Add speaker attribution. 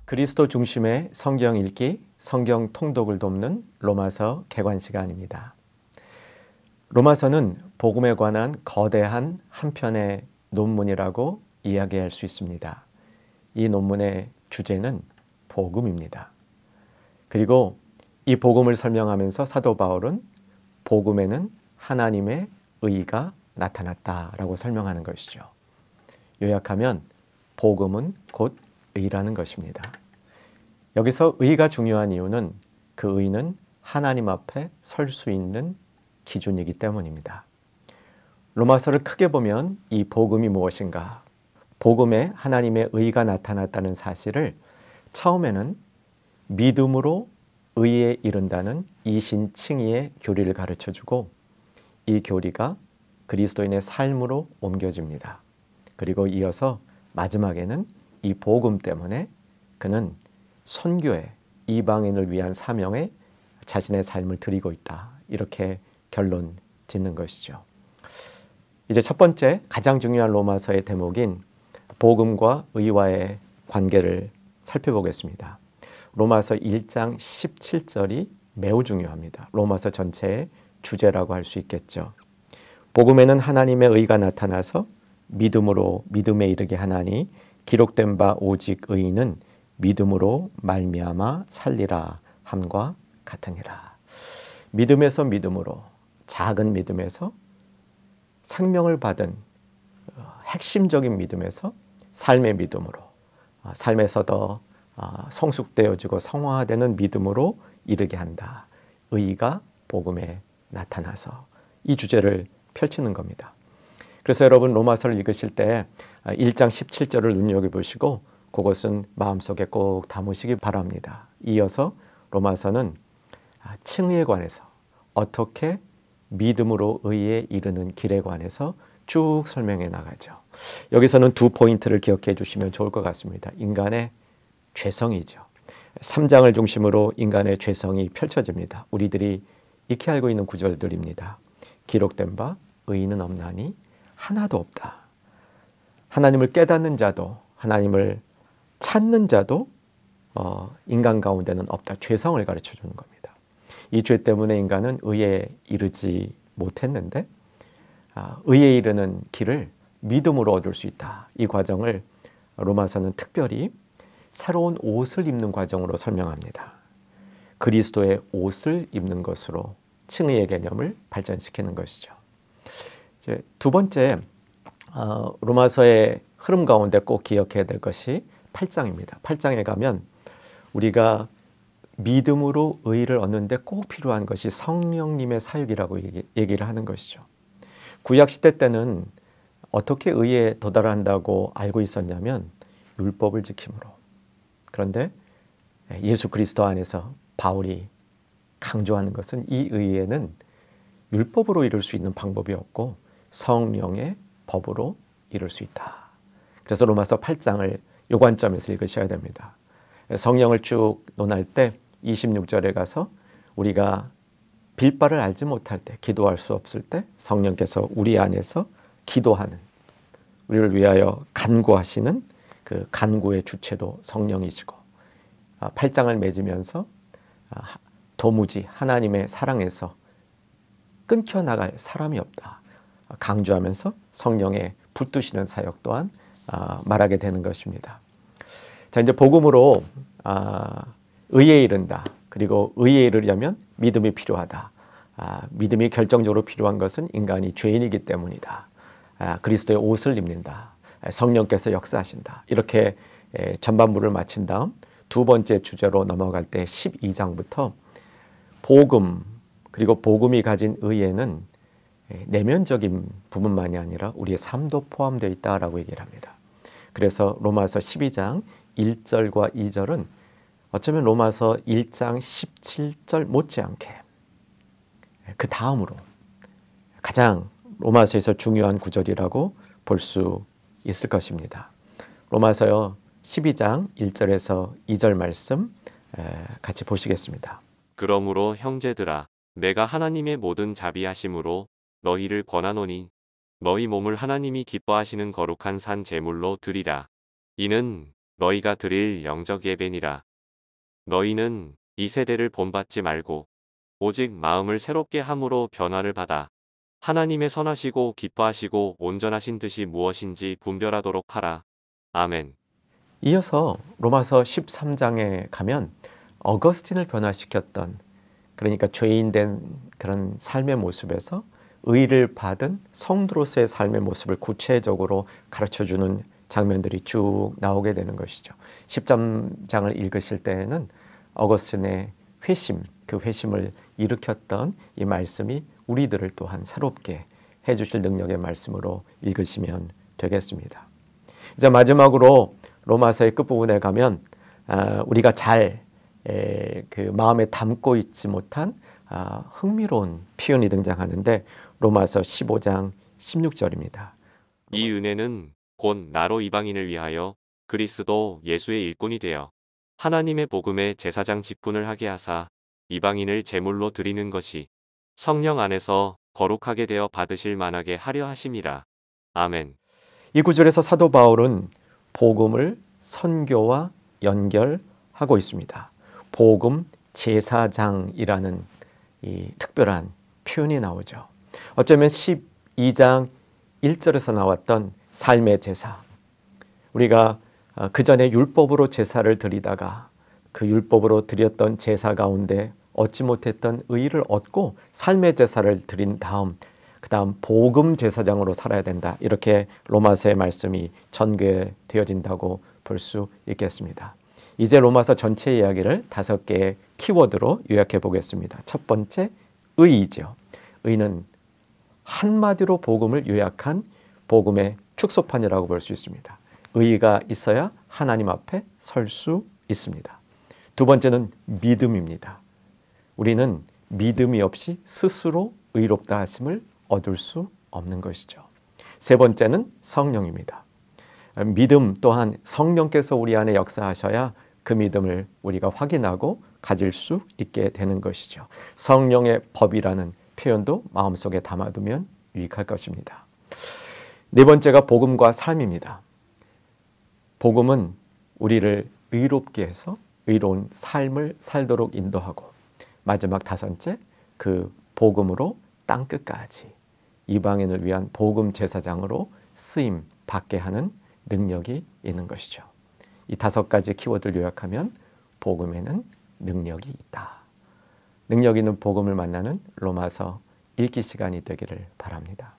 Speaker 1: 그리스도 중심의 성경 읽기, 성경 통독을 돕는 로마서 개관 시간입니다. 로마서는 복음에 관한 거대한 한 편의 논문이라고 이야기할 수 있습니다. 이 논문의 주제는 복음입니다. 그리고 이 복음을 설명하면서 사도 바울은 복음에는 하나님의 의가 나타났다라고 설명하는 것이죠. 요약하면 복음은 곧 의라는 것입니다. 여기서 의가 중요한 이유는 그 의는 하나님 앞에 설 수 있는 기준이기 때문입니다. 로마서를 크게 보면 이 복음이 무엇인가? 복음에 하나님의 의가 나타났다는 사실을 처음에는 믿음으로 의에 이른다는 이신칭의의 교리를 가르쳐주고 이 교리가 그리스도인의 삶으로 옮겨집니다. 그리고 이어서 마지막에는 이 복음 때문에 그는 선교에 이방인을 위한 사명에 자신의 삶을 드리고 있다. 이렇게 결론 짓는 것이죠. 이제 첫 번째 가장 중요한 로마서의 대목인 복음과 의와의 관계를 살펴보겠습니다. 로마서 1장 17절이 매우 중요합니다. 로마서 전체의 주제라고 할 수 있겠죠. 복음에는 하나님의 의가 나타나서 믿음으로 믿음에 이르게 하나니 기록된 바 오직 의인은 믿음으로 말미암아 살리라 함과 같으니라. 믿음에서 믿음으로, 작은 믿음에서 생명을 받은 핵심적인 믿음에서 삶의 믿음으로, 삶에서 더 성숙되어지고 성화되는 믿음으로 이르게 한다. 의가 복음에 나타나서 이 주제를 펼치는 겁니다. 그래서 여러분 로마서를 읽으실 때 1장 17절을 눈여겨보시고 그것은 마음속에 꼭 담으시기 바랍니다. 이어서 로마서는 칭의에 관해서 어떻게 믿음으로 의에 이르는 길에 관해서 쭉 설명해 나가죠. 여기서는 두 포인트를 기억해 주시면 좋을 것 같습니다. 인간의 죄성이죠. 3장을 중심으로 인간의 죄성이 펼쳐집니다. 우리들이 익히 알고 있는 구절들입니다. 기록된 바 의인은 없나니 하나도 없다. 하나님을 깨닫는 자도 하나님을 찾는 자도 인간 가운데는 없다. 죄성을 가르쳐 주는 겁니다. 이 죄 때문에 인간은 의에 이르지 못했는데 의에 이르는 길을 믿음으로 얻을 수 있다. 이 과정을 로마서는 특별히 새로운 옷을 입는 과정으로 설명합니다. 그리스도의 옷을 입는 것으로 칭의의 개념을 발전시키는 것이죠. 이제 두 번째 로마서의 흐름 가운데 꼭 기억해야 될 것이 8장입니다. 8장에 가면 우리가 믿음으로 의를 얻는데 꼭 필요한 것이 성령님의 사역이라고 얘기를 하는 것이죠. 구약시대 때는 어떻게 의에 도달한다고 알고 있었냐면 율법을 지킴으로. 그런데 예수 그리스도 안에서 바울이 강조하는 것은 이 의에는 율법으로 이룰 수 있는 방법이 없고 성령의 법으로 이룰 수 있다. 그래서 로마서 8장을 요 관점에서 읽으셔야 됩니다. 성령을 쭉 논할 때 26절에 가서 우리가 빌 바를 알지 못할 때, 기도할 수 없을 때 성령께서 우리 안에서 기도하는, 우리를 위하여 간구하시는 그 간구의 주체도 성령이시고 8장을 맺으면서 도무지 하나님의 사랑에서 끊겨 나갈 사람이 없다. 강조하면서 성령의 붙드시는 사역 또한 말하게 되는 것입니다. 자, 이제 복음으로 의에 이른다. 그리고 의에 이르려면 믿음이 필요하다. 믿음이 결정적으로 필요한 것은 인간이 죄인이기 때문이다. 그리스도의 옷을 입는다. 성령께서 역사하신다. 이렇게 전반부를 마친 다음 두 번째 주제로 넘어갈 때 12장부터 복음, 그리고 복음이 가진 의에는 내면적인 부분만이 아니라 우리의 삶도 포함되어 있다라고 얘기를 합니다. 그래서 로마서 12장 1절과 2절은 어쩌면 로마서 1장 17절 못지않게 그 다음으로 가장 로마서에서 중요한 구절이라고 볼 수 있을 것입니다. 로마서 12장 1절에서 2절 말씀 같이 보시겠습니다.
Speaker 2: 그러므로 형제들아 내가 하나님의 모든 자비하심으로 너희를 권하노니 너희 몸을 하나님이 기뻐하시는 거룩한 산 제물로 드리라. 이는 너희가 드릴 영적 예배니라. 너희는 이 세대를 본받지 말고 오직 마음을 새롭게 함으로 변화를 받아 하나님의 선하시고 기뻐하시고 온전하신 뜻이 무엇인지 분별하도록 하라. 아멘.
Speaker 1: 이어서 로마서 13장에 가면 어거스틴을 변화시켰던, 그러니까 죄인된 그런 삶의 모습에서 의를 받은 성도로서의 삶의 모습을 구체적으로 가르쳐주는 장면들이 쭉 나오게 되는 것이죠. 13장을 읽으실 때에는 어거스틴의 회심, 그 회심을 일으켰던 이 말씀이 우리들을 또한 새롭게 해주실 능력의 말씀으로 읽으시면 되겠습니다. 이제 마지막으로 로마서의 끝부분에 가면 우리가 잘 그 마음에 담고 있지 못한 흥미로운 표현이 등장하는데 로마서 15장 16절입니다.
Speaker 2: 이 은혜는 곧 나로 이방인을 위하여 그리스도 예수의 일꾼이 되어 하나님의 복음의 제사장 직분을 하게 하사 이방인을 제물로 드리는 것이 성령 안에서 거룩하게 되어 받으실 만하게 하려 하심이라. 아멘.
Speaker 1: 이 구절에서 사도 바울은 복음을 선교와 연결하고 있습니다. 복음 제사장이라는 이 특별한 표현이 나오죠. 어쩌면 12장 1절에서 나왔던 삶의 제사, 우리가 그 전에 율법으로 제사를 드리다가 그 율법으로 드렸던 제사 가운데 얻지 못했던 의의를 얻고 삶의 제사를 드린 다음 그 다음 복음 제사장으로 살아야 된다, 이렇게 로마서의 말씀이 전개되어진다고 볼 수 있겠습니다. 이제 로마서 전체 이야기를 5개의 키워드로 요약해 보겠습니다. 첫 번째, 의의죠. 의는 한마디로 복음을 요약한 복음의 축소판이라고 볼 수 있습니다. 의의가 있어야 하나님 앞에 설 수 있습니다. 두 번째는 믿음입니다. 우리는 믿음이 없이 스스로 의롭다 하심을 얻을 수 없는 것이죠. 세 번째는 성령입니다. 믿음 또한 성령께서 우리 안에 역사하셔야 그 믿음을 우리가 확인하고 가질 수 있게 되는 것이죠. 성령의 법이라는 표현도 마음속에 담아두면 유익할 것입니다. 네 번째가 복음과 삶입니다. 복음은 우리를 의롭게 해서 의로운 삶을 살도록 인도하고, 마지막 5째, 그 복음으로 땅끝까지 이방인을 위한 복음 제사장으로 쓰임 받게 하는 능력이 있는 것이죠. 이 5가지 키워드를 요약하면 복음에는 능력이 있다. 능력 있는 복음을 만나는 로마서 읽기 시간이 되기를 바랍니다.